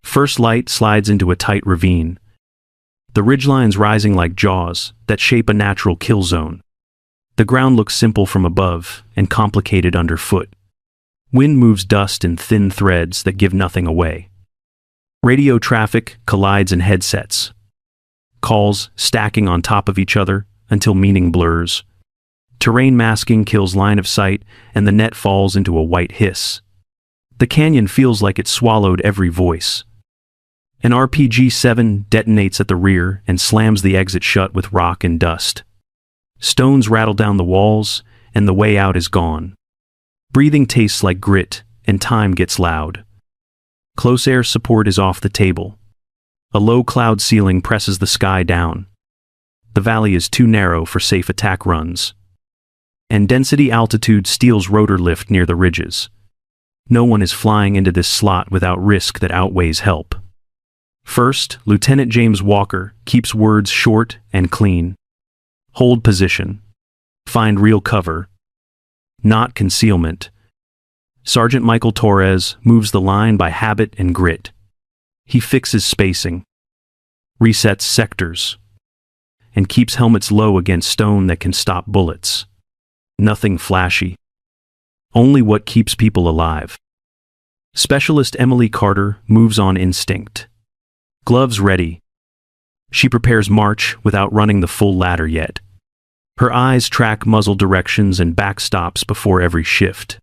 First light slides into a tight ravine, the ridgelines rising like jaws that shape a natural kill zone. The ground looks simple from above and complicated underfoot. Wind moves dust in thin threads that give nothing away. Radio traffic collides in headsets, calls stacking on top of each other until meaning blurs. Terrain masking kills line of sight, and the net falls into a white hiss. The canyon feels like it swallowed every voice. An RPG-7 detonates at the rear and slams the exit shut with rock and dust. Stones rattle down the walls, and the way out is gone. Breathing tastes like grit, and time gets loud. Close air support is off the table. A low cloud ceiling presses the sky down. The valley is too narrow for safe attack runs. And density altitude steals rotor lift near the ridges. No one is flying into this slot without risk that outweighs help. First, Lieutenant James Walker keeps words short and clean. Hold position. Find real cover. Not concealment. Sergeant Michael Torres moves the line by habit and grit. He fixes spacing, resets sectors, and keeps helmets low against stone that can stop bullets. Nothing flashy. Only what keeps people alive. Specialist Emily Carter moves on instinct. Gloves ready. She prepares march without running the full ladder yet. Her eyes track muzzle directions and backstops before every shift.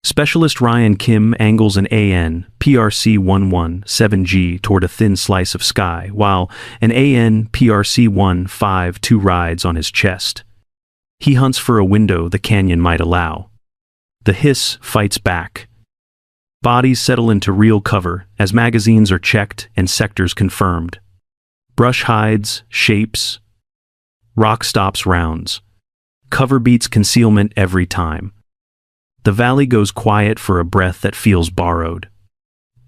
Specialist Ryan Kim angles an AN PRC-117G toward a thin slice of sky, while an AN PRC-152 rides on his chest. He hunts for a window the canyon might allow. The hiss fights back. Bodies settle into real cover as magazines are checked and sectors confirmed. Brush hides, shapes. Rock stops rounds. Cover beats concealment every time. The valley goes quiet for a breath that feels borrowed.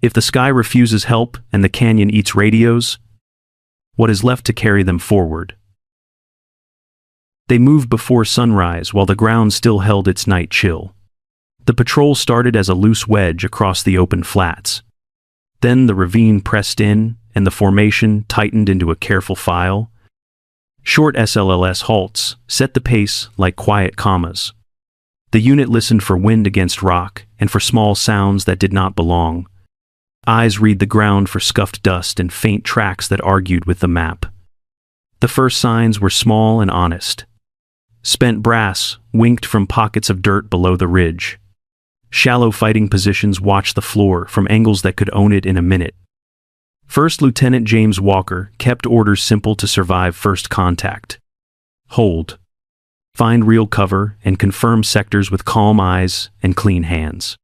If the sky refuses help and the canyon eats radios, what is left to carry them forward? They moved before sunrise while the ground still held its night chill. The patrol started as a loose wedge across the open flats. Then the ravine pressed in, and the formation tightened into a careful file. Short SLLS halts set the pace like quiet commas. The unit listened for wind against rock and for small sounds that did not belong. Eyes read the ground for scuffed dust and faint tracks that argued with the map. The first signs were small and honest. Spent brass winked from pockets of dirt below the ridge. Shallow fighting positions watched the floor from angles that could own it in a minute. First Lieutenant James Walker kept orders simple to survive first contact. Hold. Find real cover and confirm sectors with calm eyes and clean hands.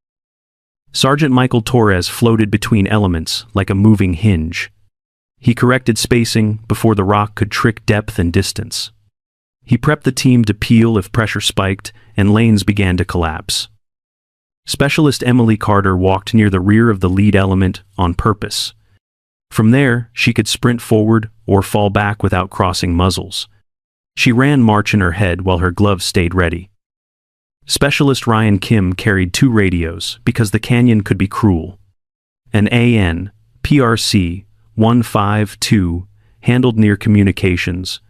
Sergeant Michael Torres floated between elements like a moving hinge. He corrected spacing before the rock could trick depth and distance. He prepped the team to peel if pressure spiked and lanes began to collapse. Specialist Emily Carter walked near the rear of the lead element on purpose. From there, she could sprint forward or fall back without crossing muzzles. She ran march in her head while her gloves stayed ready. Specialist Ryan Kim carried 2 radios because the canyon could be cruel. An AN PRC-152 handled near communications.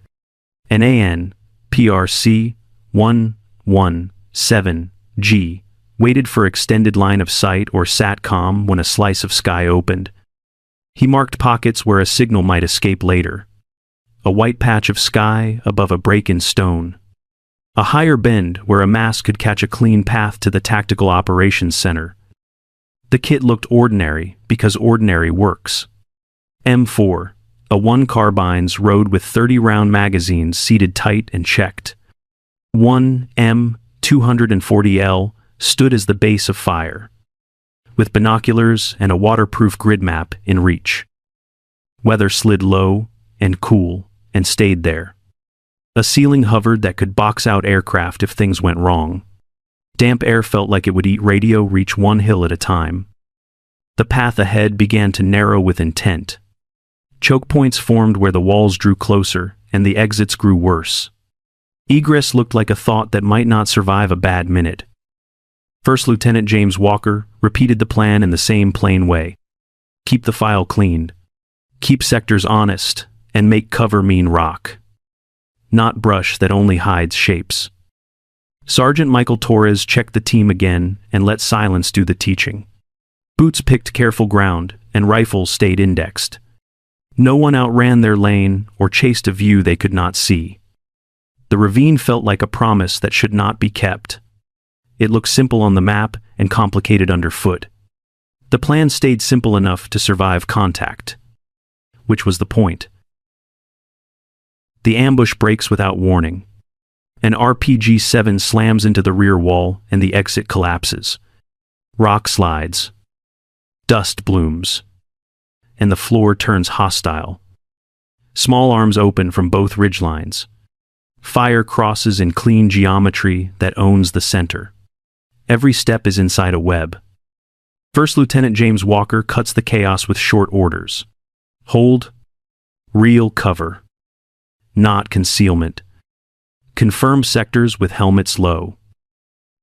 An AN PRC-117G waited for extended line of sight or SATCOM when a slice of sky opened. He marked pockets where a signal might escape later. A white patch of sky above a break in stone. A higher bend where a mass could catch a clean path to the Tactical Operations Center. The kit looked ordinary because ordinary works. M4, a 1 carbines rode with 30-round magazines seated tight and checked. 1 M240L stood as the base of fire, with binoculars and a waterproof grid map in reach. Weather slid low and cool and stayed there. A ceiling hovered that could box out aircraft if things went wrong. Damp air felt like it would eat radio reach one hill at a time. The path ahead began to narrow with intent. Choke points formed where the walls drew closer and the exits grew worse. Egress looked like a thought that might not survive a bad minute. First Lieutenant James Walker repeated the plan in the same plain way. Keep the file cleaned. Keep sectors honest, and make cover mean rock, not brush that only hides shapes. Sergeant Michael Torres checked the team again and let silence do the teaching. Boots picked careful ground, and rifles stayed indexed. No one outran their lane or chased a view they could not see. The ravine felt like a promise that should not be kept. It looked simple on the map and complicated underfoot. The plan stayed simple enough to survive contact, which was the point. The ambush breaks without warning. An RPG-7 slams into the rear wall and the exit collapses. Rock slides. Dust blooms. And the floor turns hostile. Small arms open from both ridgelines. Fire crosses in clean geometry that owns the center. Every step is inside a web. First Lieutenant James Walker cuts the chaos with short orders. Hold. Real cover. Not concealment. Confirm sectors with helmets low.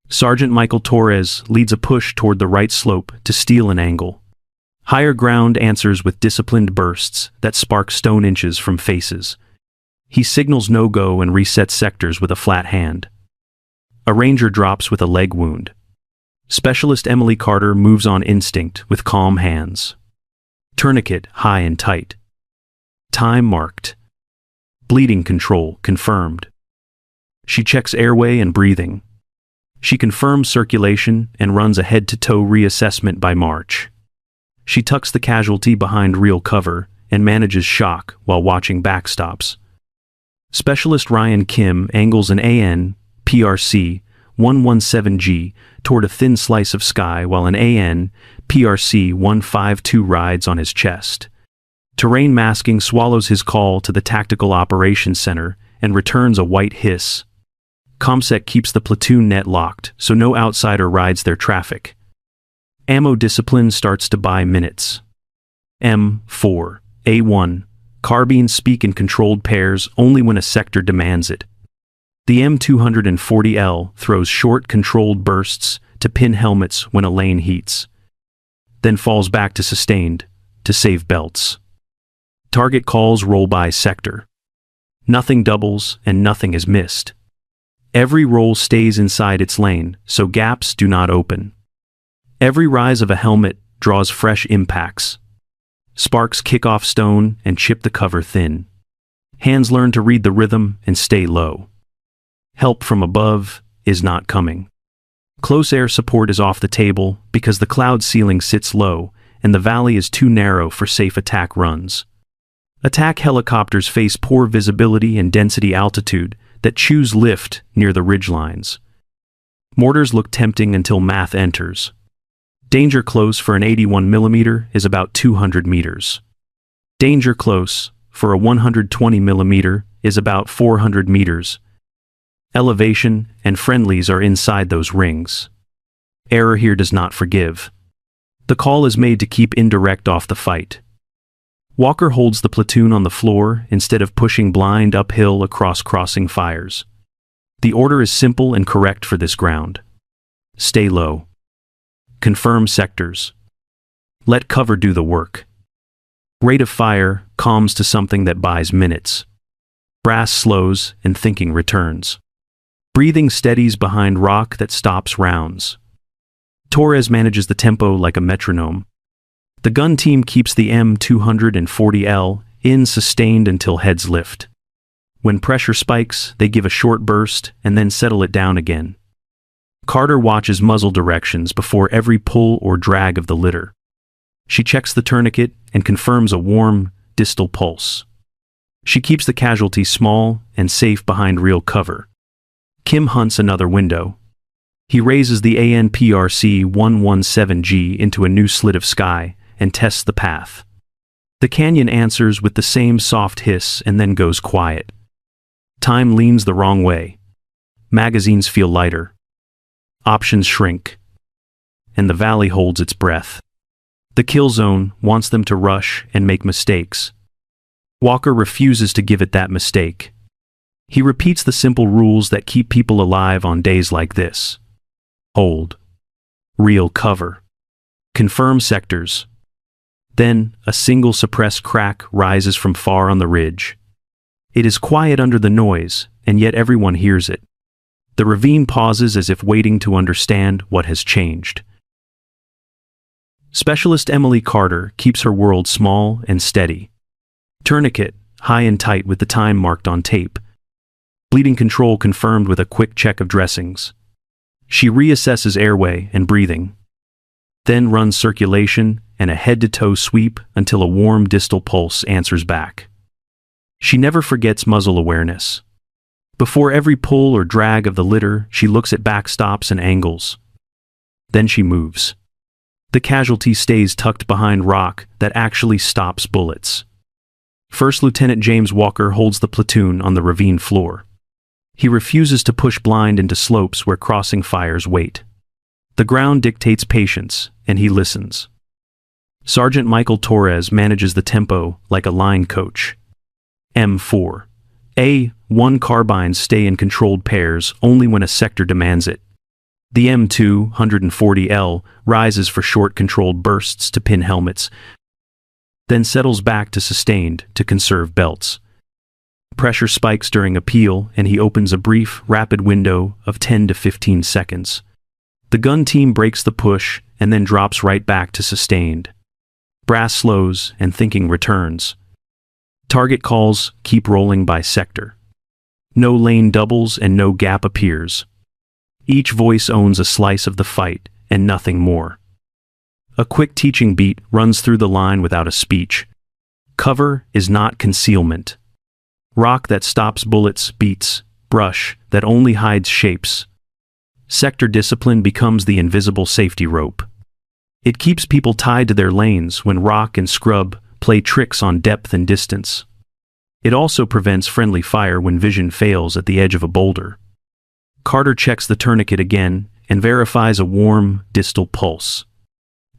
Sergeant Michael Torres leads a push toward the right slope to steal an angle. Higher ground answers with disciplined bursts that spark stone inches from faces. He signals no-go and resets sectors with a flat hand. A ranger drops with a leg wound. Specialist Emily Carter moves on instinct with calm hands. Tourniquet high and tight. Time marked. Bleeding control confirmed. She checks airway and breathing. She confirms circulation and runs a head-to-toe reassessment by March. She tucks the casualty behind real cover and manages shock while watching backstops. Specialist Ryan Kim angles an AN PRC 117G toward a thin slice of sky while an AN PRC 152 rides on his chest. Terrain masking swallows his call to the Tactical Operations Center and returns a white hiss. ComSec keeps the platoon net locked so no outsider rides their traffic. Ammo discipline starts to buy minutes. M4, A1, carbines speak in controlled pairs only when a sector demands it. The M240L throws short controlled bursts to pin helmets when a lane heats, then falls back to sustained to save belts. Target calls roll by sector. Nothing doubles and nothing is missed. Every roll stays inside its lane, so gaps do not open. Every rise of a helmet draws fresh impacts. Sparks kick off stone and chip the cover thin. Hands learn to read the rhythm and stay low. Help from above is not coming. Close air support is off the table because the cloud ceiling sits low and the valley is too narrow for safe attack runs. Attack helicopters face poor visibility and density altitude that choose lift near the ridgelines. Mortars look tempting until math enters. Danger close for an 81mm is about 200 meters. Danger close for a 120mm is about 400 meters. Elevation and friendlies are inside those rings. Error here does not forgive. The call is made to keep indirect off the fight. Walker holds the platoon on the floor instead of pushing blind uphill across crossing fires. The order is simple and correct for this ground. Stay low. Confirm sectors. Let cover do the work. Rate of fire calms to something that buys minutes. Brass slows and thinking returns. Breathing steadies behind rock that stops rounds. Torres manages the tempo like a metronome. The gun team keeps the M240L in sustained until heads lift. When pressure spikes, they give a short burst and then settle it down again. Carter watches muzzle directions before every pull or drag of the litter. She checks the tourniquet and confirms a warm, distal pulse. She keeps the casualty small and safe behind real cover. Kim hunts another window. He raises the ANPRC 117G into a new slit of sky and tests the path. The canyon answers with the same soft hiss and then goes quiet. Time leans the wrong way. Magazines feel lighter. Options shrink. And the valley holds its breath. The kill zone wants them to rush and make mistakes. Walker refuses to give it that mistake. He repeats the simple rules that keep people alive on days like this. Hold. Real cover. Confirm sectors. Then, a single suppressed crack rises from far on the ridge. It is quiet under the noise, and yet everyone hears it. The ravine pauses as if waiting to understand what has changed. Specialist Emily Carter keeps her world small and steady. Tourniquet, high and tight with the time marked on tape. Bleeding control confirmed with a quick check of dressings. She reassesses airway and breathing. Then runs circulation and a head-to-toe sweep until a warm distal pulse answers back. She never forgets muzzle awareness. Before every pull or drag of the litter, she looks at backstops and angles. Then she moves. The casualty stays tucked behind rock that actually stops bullets. First Lieutenant James Walker holds the platoon on the ravine floor. He refuses to push blind into slopes where crossing fires wait. The ground dictates patience, and he listens. Sergeant Michael Torres manages the tempo like a line coach. M4. A1 carbines stay in controlled pairs only when a sector demands it. The M240L rises for short controlled bursts to pin helmets, then settles back to sustained to conserve belts. Pressure spikes during a peel, and he opens a brief, rapid window of 10 to 15 seconds. The gun team breaks the push and then drops right back to sustained. Brass slows and thinking returns. Target calls keep rolling by sector. No lane doubles and no gap appears. Each voice owns a slice of the fight and nothing more. A quick teaching beat runs through the line without a speech. Cover is not concealment. Rock that stops bullets beats, brush that only hides shapes. Sector discipline becomes the invisible safety rope. It keeps people tied to their lanes when rock and scrub play tricks on depth and distance. It also prevents friendly fire when vision fails at the edge of a boulder. Carter checks the tourniquet again and verifies a warm, distal pulse.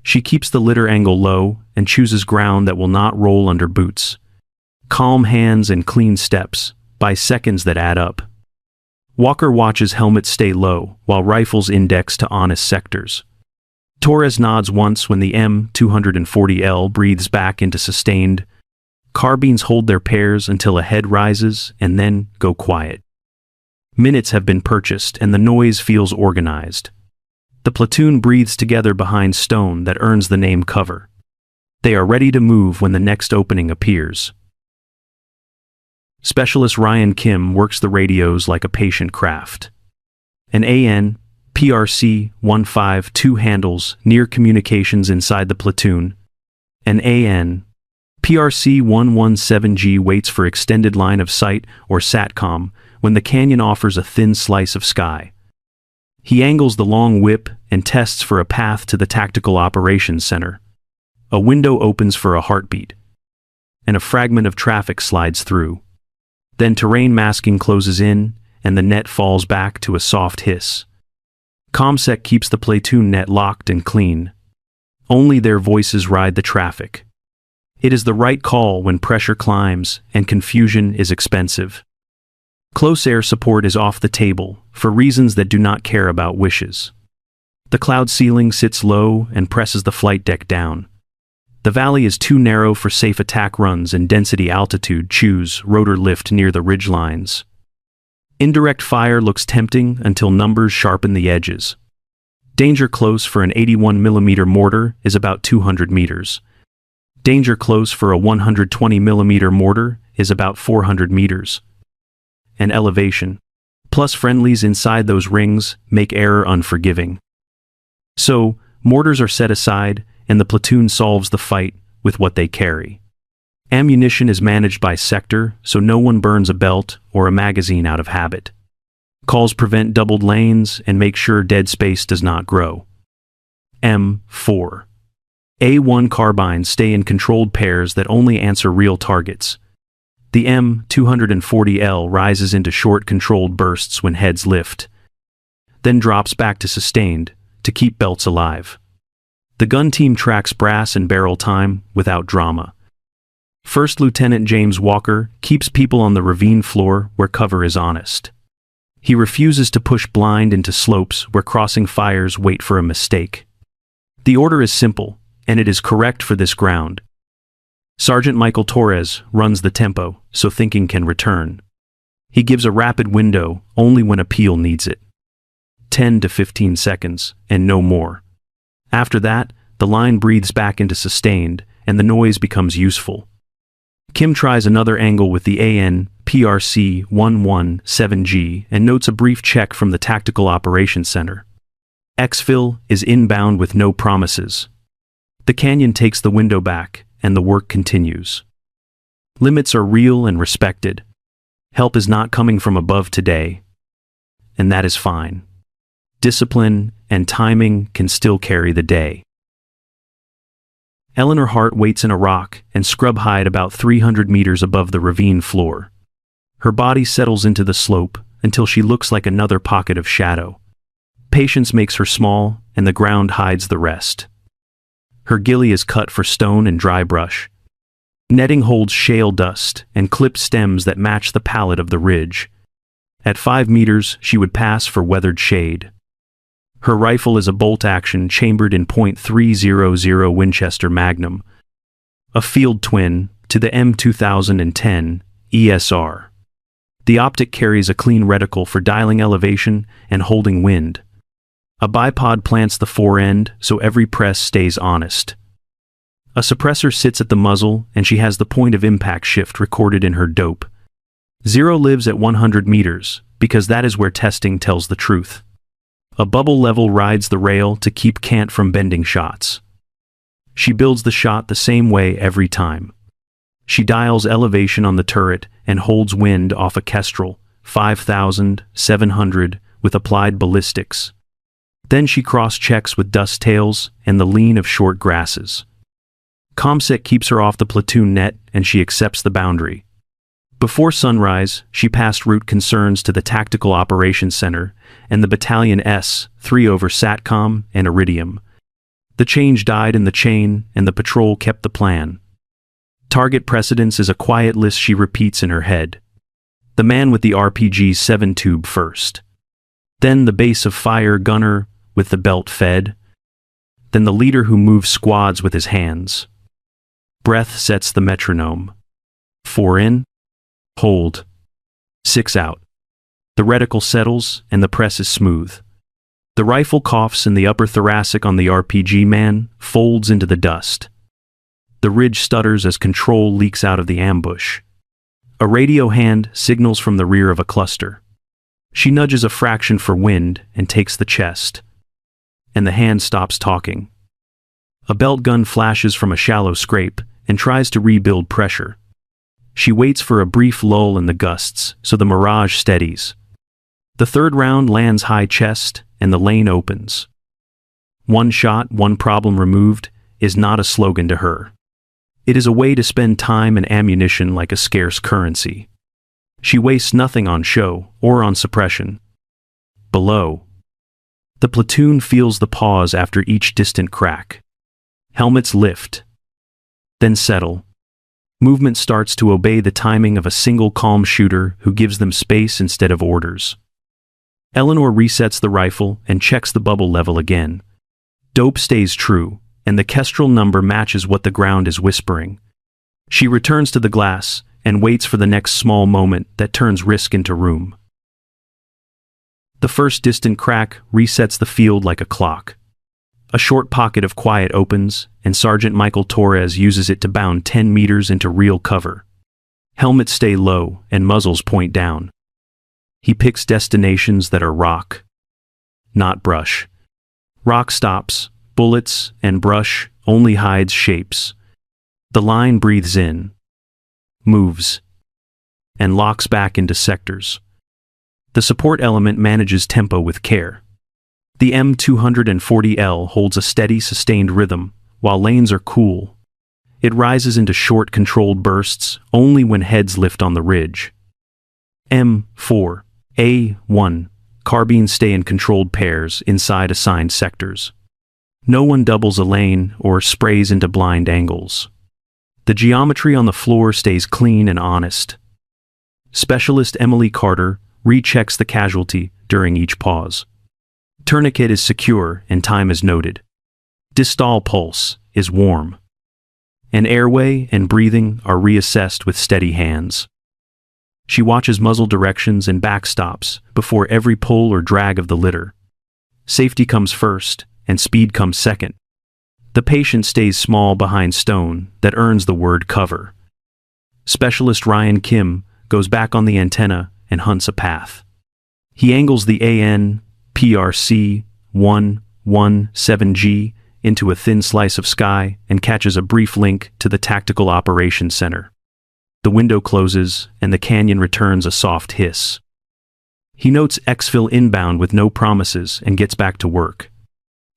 She keeps the litter angle low and chooses ground that will not roll under boots. Calm hands and clean steps, by seconds that add up. Walker watches helmets stay low, while rifles index to honest sectors. Torres nods once when the M240L breathes back into sustained. Carbines hold their pairs until a head rises and then go quiet. Minutes have been purchased and the noise feels organized. The platoon breathes together behind stone that earns the name cover. They are ready to move when the next opening appears. Specialist Ryan Kim works the radios like a patient craft. An AN PRC-152 handles near communications inside the platoon. An AN PRC-117G waits for extended line of sight or SATCOM when the canyon offers a thin slice of sky. He angles the long whip and tests for a path to the Tactical Operations Center. A window opens for a heartbeat, and a fragment of traffic slides through. Then terrain masking closes in, and the net falls back to a soft hiss. ComSec keeps the platoon net locked and clean. Only their voices ride the traffic. It is the right call when pressure climbs and confusion is expensive. Close air support is off the table for reasons that do not care about wishes. The cloud ceiling sits low and presses the flight deck down. The valley is too narrow for safe attack runs, and density altitude choose rotor lift near the ridge lines. Indirect fire looks tempting until numbers sharpen the edges. Danger close for an 81mm mortar is about 200 meters. Danger close for a 120mm mortar is about 400 meters. And elevation, plus friendlies inside those rings, make error unforgiving. So, mortars are set aside, and the platoon solves the fight with what they carry. Ammunition is managed by sector, so no one burns a belt or a magazine out of habit. Calls prevent doubled lanes and make sure dead space does not grow. M4. A1 carbines stay in controlled pairs that only answer real targets. The M240L rises into short controlled bursts when heads lift, then drops back to sustained to keep belts alive. The gun team tracks brass and barrel time without drama. First Lieutenant James Walker keeps people on the ravine floor where cover is honest. He refuses to push blind into slopes where crossing fires wait for a mistake. The order is simple, and it is correct for this ground. Sergeant Michael Torres runs the tempo so thinking can return. He gives a rapid window only when appeal needs it. 10 to 15 seconds, and no more. After that, the line breathes back into sustained, and the noise becomes useful. Kim tries another angle with the AN/PRC 117G and notes a brief check from the Tactical Operations Center. Exfil is inbound with no promises. The canyon takes the window back, and the work continues. Limits are real and respected. Help is not coming from above today, and that is fine. Discipline and timing can still carry the day. Eleanor Hart waits in a rock and scrub hide about 300 meters above the ravine floor. Her body settles into the slope until she looks like another pocket of shadow. Patience makes her small, and the ground hides the rest. Her ghillie is cut for stone and dry brush. Netting holds shale dust and clipped stems that match the palette of the ridge. At 5 meters, she would pass for weathered shade. Her rifle is a bolt-action chambered in .300 Winchester Magnum, a field twin to the M2010 ESR. The optic carries a clean reticle for dialing elevation and holding wind. A bipod plants the forend so every press stays honest. A suppressor sits at the muzzle, and she has the point of impact shift recorded in her dope. Zero lives at 100 meters, because that is where testing tells the truth. A bubble level rides the rail to keep Cant from bending shots. She builds the shot the same way every time. She dials elevation on the turret and holds wind off a Kestrel 5,700 with applied ballistics. Then she cross-checks with dust tails and the lean of short grasses. Comsec keeps her off the platoon net, and she accepts the boundary. Before sunrise, she passed route concerns to the Tactical Operations Center and the Battalion S3 over SATCOM and Iridium. The change died in the chain, and the patrol kept the plan. Target precedence is a quiet list she repeats in her head. The man with the RPG-7 tube first. Then the base of fire gunner with the belt fed. Then the leader who moves squads with his hands. Breath sets the metronome. 4 in. Hold. 6 out. The reticle settles, and the press is smooth. The rifle coughs, and the upper thoracic on the RPG man folds into the dust. The ridge stutters as control leaks out of the ambush. A radio hand signals from the rear of a cluster. She nudges a fraction for wind and takes the chest. And the hand stops talking. A belt gun flashes from a shallow scrape and tries to rebuild pressure. She waits for a brief lull in the gusts so the mirage steadies. The third round lands high chest, and the lane opens. One shot, one problem removed is not a slogan to her. It is a way to spend time and ammunition like a scarce currency. She wastes nothing on show or on suppression. Below, the platoon feels the pause after each distant crack. Helmets lift, then settle. Movement starts to obey the timing of a single calm shooter who gives them space instead of orders. Eleanor resets the rifle and checks the bubble level again. Dope stays true, and the Kestrel number matches what the ground is whispering. She returns to the glass and waits for the next small moment that turns risk into room. The first distant crack resets the field like a clock. A short pocket of quiet opens, and Sergeant Michael Torres uses it to bound 10 meters into real cover. Helmets stay low, and muzzles point down. He picks destinations that are rock, not brush. Rock stops, bullets, and brush only hides shapes. The line breathes in, moves, and locks back into sectors. The support element manages tempo with care. The M240L holds a steady, sustained rhythm, while lanes are cool. It rises into short, controlled bursts only when heads lift on the ridge. M4A1 carbines stay in controlled pairs inside assigned sectors. No one doubles a lane or sprays into blind angles. The geometry on the floor stays clean and honest. Specialist Emily Carter rechecks the casualty during each pause. Tourniquet is secure and time is noted. Distal pulse is warm. and airway and breathing are reassessed with steady hands. She watches muzzle directions and backstops before every pull or drag of the litter. Safety comes first, and speed comes second. The patient stays small behind stone that earns the word cover. Specialist Ryan Kim goes back on the antenna and hunts a path. He angles the AN/PRC 117G into a thin slice of sky and catches a brief link to the Tactical Operations Center. The window closes and the canyon returns a soft hiss. He notes exfil inbound with no promises and gets back to work.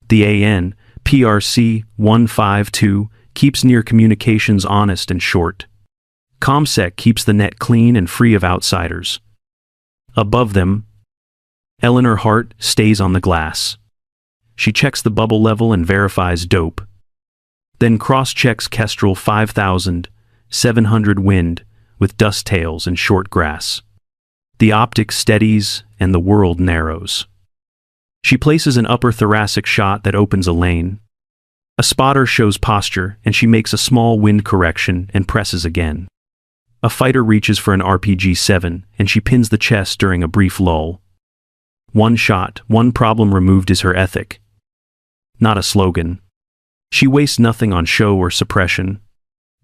The AN/PRC 152 keeps near communications honest and short. ComSec keeps the net clean and free of outsiders. Above them, Eleanor Hart stays on the glass. She checks the bubble level and verifies dope. Then cross-checks Kestrel 5700 wind with dust tails and short grass. The optic steadies and the world narrows. She places an upper thoracic shot that opens a lane. A spotter shows posture and she makes a small wind correction and presses again. A fighter reaches for an RPG-7 and she pins the chest during a brief lull. One shot, one problem removed is her ethic. Not a slogan. She wastes nothing on show or suppression.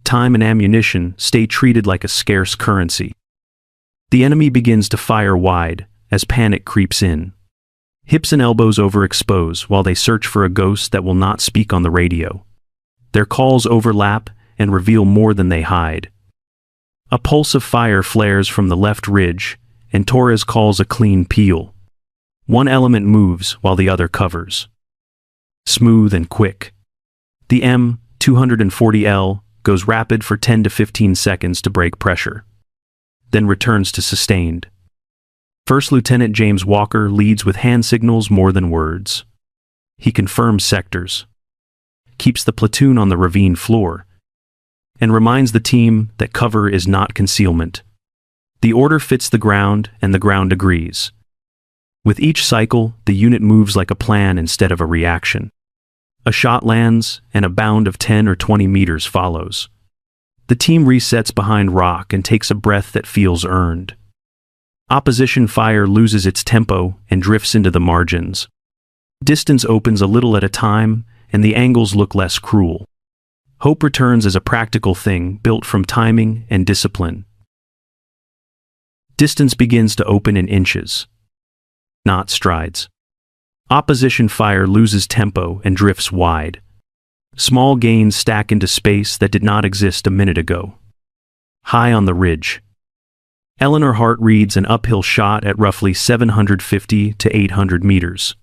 Time and ammunition stay treated like a scarce currency. The enemy begins to fire wide as panic creeps in. Hips and elbows overexpose while they search for a ghost that will not speak on the radio. Their calls overlap and reveal more than they hide. A pulse of fire flares from the left ridge, and Torres calls a clean peel. One element moves while the other covers. Smooth and quick. The M240L goes rapid for 10 to 15 seconds to break pressure, then returns to sustained. First Lieutenant James Walker leads with hand signals more than words. He confirms sectors, keeps the platoon on the ravine floor, and reminds the team that cover is not concealment. The order fits the ground, and the ground agrees. With each cycle, the unit moves like a plan instead of a reaction. A shot lands, and a bound of 10 or 20 meters follows. The team resets behind rock and takes a breath that feels earned. Opposition fire loses its tempo and drifts into the margins. Distance opens a little at a time, and the angles look less cruel. Hope returns as a practical thing built from timing and discipline. Distance begins to open in inches, not strides. Opposition fire loses tempo and drifts wide. Small gains stack into space that did not exist a minute ago. High on the ridge, Eleanor Hart reads an uphill shot at roughly 750 to 800 meters.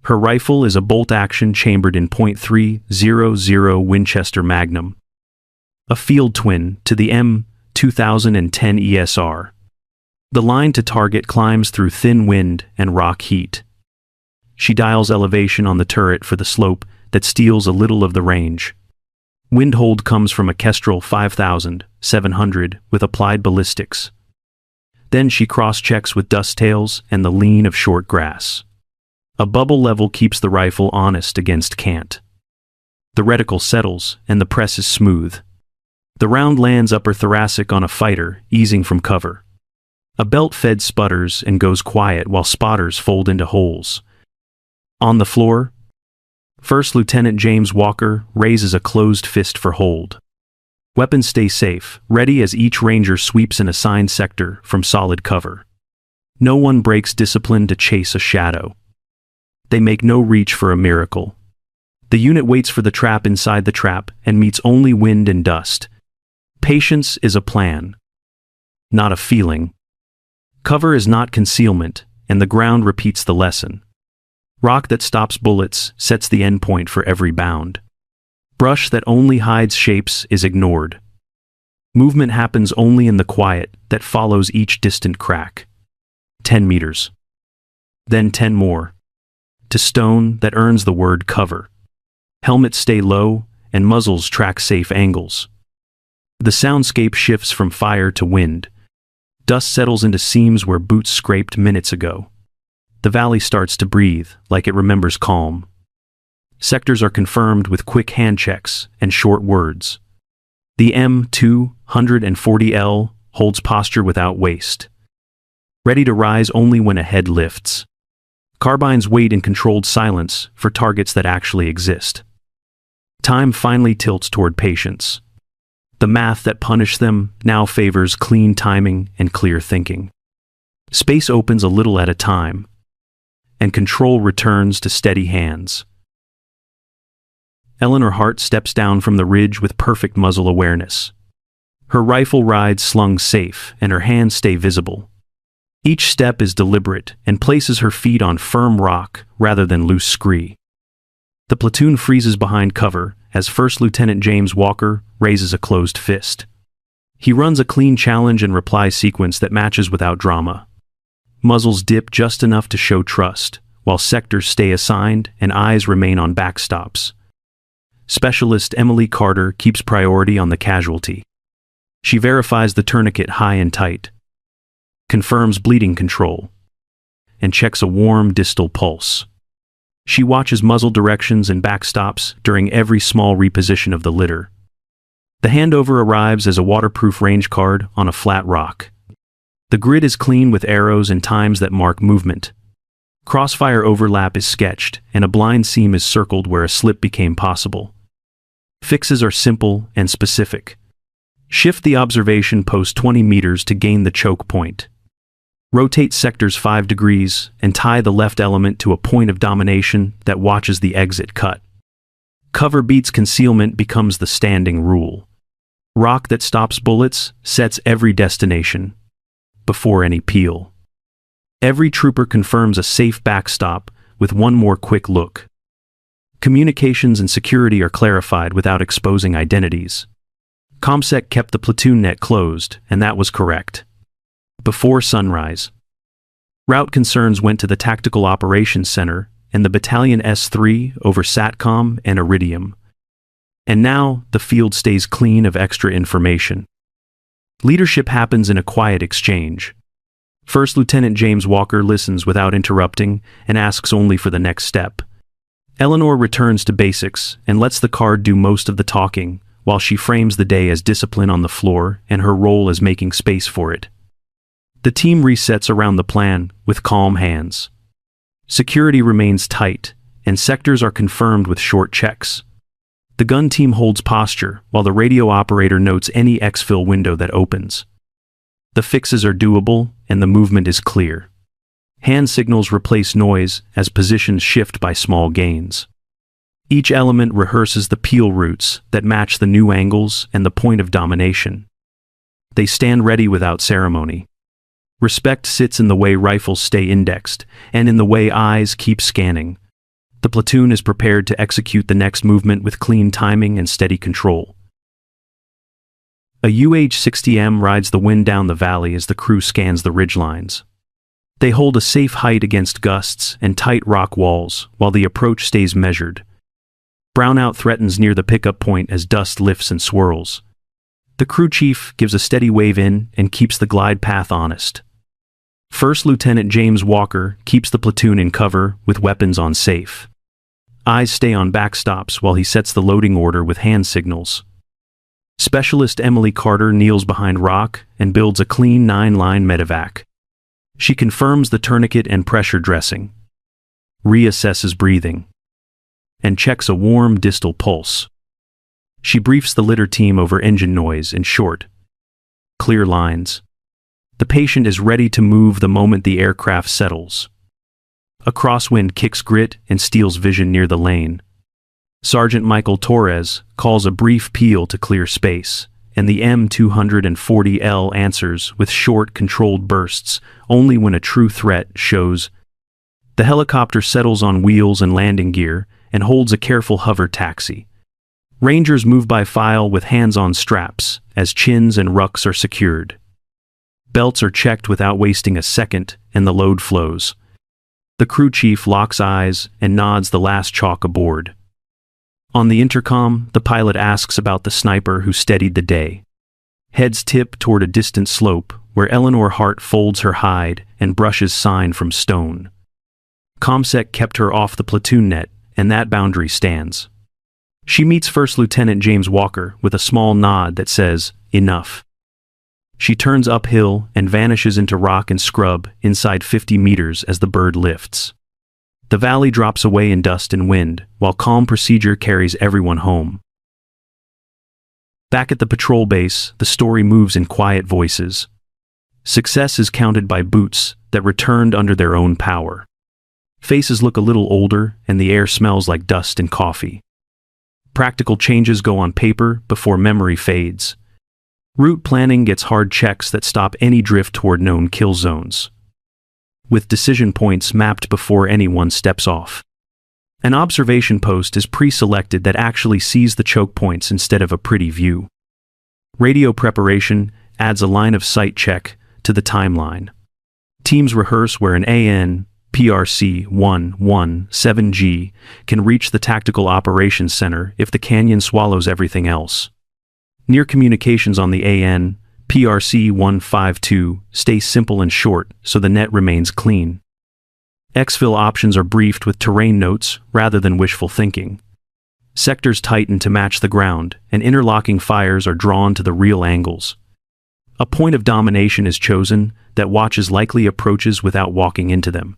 Her rifle is a bolt-action chambered in .300 Winchester Magnum, a field twin to the M2010 ESR. The line to target climbs through thin wind and rock heat. She dials elevation on the turret for the slope that steals a little of the range. Wind hold comes from a Kestrel 5700 with applied ballistics. Then she cross-checks with dust tails and the lean of short grass. A bubble level keeps the rifle honest against cant. The reticle settles, and the press is smooth. The round lands upper thoracic on a fighter, easing from cover. A belt-fed sputters and goes quiet while spotters fold into holes. On the floor, First Lieutenant James Walker raises a closed fist for hold. Weapons stay safe, ready as each ranger sweeps an assigned sector from solid cover. No one breaks discipline to chase a shadow. They make no reach for a miracle. The unit waits for the trap inside the trap and meets only wind and dust. Patience is a plan, not a feeling. Cover is not concealment, and the ground repeats the lesson. Rock that stops bullets sets the endpoint for every bound. Brush that only hides shapes is ignored. Movement happens only in the quiet that follows each distant crack. 10 meters. Then 10 more. To stone that earns the word cover. Helmets stay low, and muzzles track safe angles. The soundscape shifts from fire to wind. Dust settles into seams where boots scraped minutes ago. The valley starts to breathe, like it remembers calm. Sectors are confirmed with quick hand checks and short words. The M240L holds posture without waste, ready to rise only when a head lifts. Carbines wait in controlled silence for targets that actually exist. Time finally tilts toward patience. The math that punished them now favors clean timing and clear thinking. Space opens a little at a time, and control returns to steady hands. Eleanor Hart steps down from the ridge with perfect muzzle awareness. Her rifle rides slung safe, and her hands stay visible. Each step is deliberate and places her feet on firm rock rather than loose scree. The platoon freezes behind cover as First Lieutenant James Walker raises a closed fist. He runs a clean challenge and reply sequence that matches without drama. Muzzles dip just enough to show trust, while sectors stay assigned and eyes remain on backstops. Specialist Emily Carter keeps priority on the casualty. She verifies the tourniquet high and tight, confirms bleeding control, and checks a warm distal pulse. She watches muzzle directions and backstops during every small reposition of the litter. The handover arrives as a waterproof range card on a flat rock. The grid is clean with arrows and times that mark movement. Crossfire overlap is sketched, and a blind seam is circled where a slip became possible. Fixes are simple and specific. Shift the observation post 20 meters to gain the choke point. Rotate sectors 5 degrees and tie the left element to a point of domination that watches the exit cut. Cover beats concealment becomes the standing rule. Rock that stops bullets sets every destination before any peel. Every trooper confirms a safe backstop with one more quick look. Communications and security are clarified without exposing identities. ComSec kept the platoon net closed, and that was correct. Before sunrise, route concerns went to the Tactical Operations Center and the Battalion S3 over SATCOM and Iridium. And now, the field stays clean of extra information. Leadership happens in a quiet exchange. First Lieutenant James Walker listens without interrupting and asks only for the next step. Eleanor returns to basics and lets the card do most of the talking, while she frames the day as discipline on the floor and her role as making space for it. The team resets around the plan with calm hands. Security remains tight, and sectors are confirmed with short checks. The gun team holds posture, while the radio operator notes any exfil window that opens. The fixes are doable, and the movement is clear. Hand signals replace noise as positions shift by small gains. Each element rehearses the peel routes that match the new angles and the point of domination. They stand ready without ceremony. Respect sits in the way rifles stay indexed, and in the way eyes keep scanning. The platoon is prepared to execute the next movement with clean timing and steady control. A UH-60M rides the wind down the valley as the crew scans the ridgelines. They hold a safe height against gusts and tight rock walls, while the approach stays measured. Brownout threatens near the pickup point as dust lifts and swirls. The crew chief gives a steady wave in and keeps the glide path honest. First Lieutenant James Walker keeps the platoon in cover with weapons on safe. Eyes stay on backstops while he sets the loading order with hand signals. Specialist Emily Carter kneels behind rock and builds a clean 9-line medevac. She confirms the tourniquet and pressure dressing, reassesses breathing, and checks a warm distal pulse. She briefs the litter team over engine noise in short, clear lines. The patient is ready to move the moment the aircraft settles. A crosswind kicks grit and steals vision near the lane. Sergeant Michael Torres calls a brief peel to clear space, and the M240L answers with short, controlled bursts, only when a true threat shows. The helicopter settles on wheels and landing gear and holds a careful hover taxi. Rangers move by file with hands on straps as chins and rucks are secured. Belts are checked without wasting a second, and the load flows. The crew chief locks eyes and nods the last chalk aboard. On the intercom, the pilot asks about the sniper who steadied the day. Heads tip toward a distant slope where Eleanor Hart folds her hide and brushes sign from stone. ComSec kept her off the platoon net, and that boundary stands. She meets First Lieutenant James Walker with a small nod that says, "Enough." She turns uphill and vanishes into rock and scrub inside 50 meters as the bird lifts. The valley drops away in dust and wind, while calm procedure carries everyone home. Back at the patrol base, the story moves in quiet voices. Success is counted by boots that returned under their own power. Faces look a little older, and the air smells like dust and coffee. Practical changes go on paper before memory fades. Route planning gets hard checks that stop any drift toward known kill zones, with decision points mapped before anyone steps off. An observation post is pre-selected that actually sees the choke points instead of a pretty view. Radio preparation adds a line of sight check to the timeline. Teams rehearse where an AN PRC 117G can reach the Tactical Operations Center if the canyon swallows everything else. Near communications on the AN PRC 152 stay simple and short so the net remains clean. Exfil options are briefed with terrain notes rather than wishful thinking. Sectors tighten to match the ground, and interlocking fires are drawn to the real angles. A point of domination is chosen that watches likely approaches without walking into them.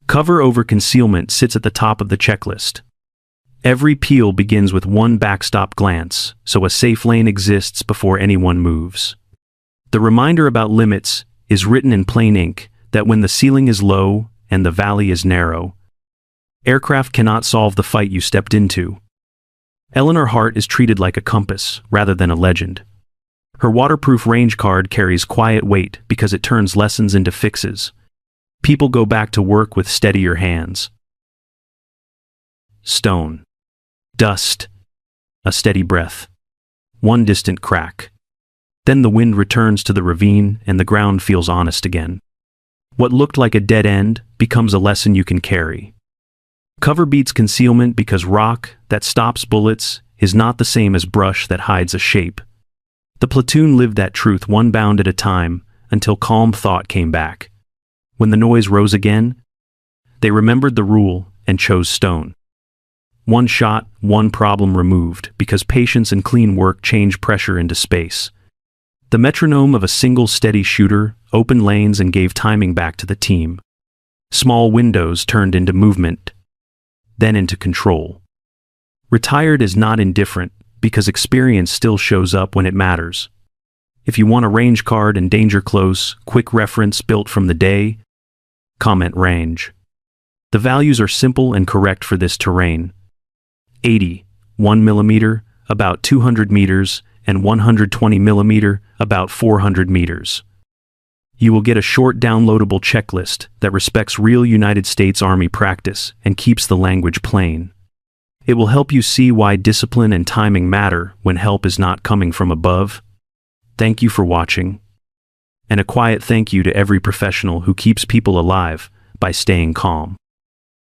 Cover over concealment sits at the top of the checklist. Every peel begins with one backstop glance, so a safe lane exists before anyone moves. The reminder about limits is written in plain ink that when the ceiling is low and the valley is narrow, aircraft cannot solve the fight you stepped into. Eleanor Hart is treated like a compass rather than a legend. Her waterproof range card carries quiet weight because it turns lessons into fixes. People go back to work with steadier hands. Stone. Dust. A steady breath. One distant crack. Then the wind returns to the ravine and the ground feels honest again. What looked like a dead end becomes a lesson you can carry. Cover beats concealment because rock that stops bullets is not the same as brush that hides a shape. The platoon lived that truth one bound at a time until calm thought came back. When the noise rose again, they remembered the rule and chose stone. One shot, one problem removed, because patience and clean work change pressure into space. The metronome of a single steady shooter opened lanes and gave timing back to the team. Small windows turned into movement, then into control. Retired is not indifferent, because experience still shows up when it matters. If you want a range card and danger close, quick reference built from the day, comment range. The values are simple and correct for this terrain. 80, 1 millimeter, about 200 meters, and 120 millimeter, about 400 meters. You will get a short downloadable checklist that respects real United States Army practice and keeps the language plain. It will help you see why discipline and timing matter when help is not coming from above. Thank you for watching. And a quiet thank you to every professional who keeps people alive by staying calm.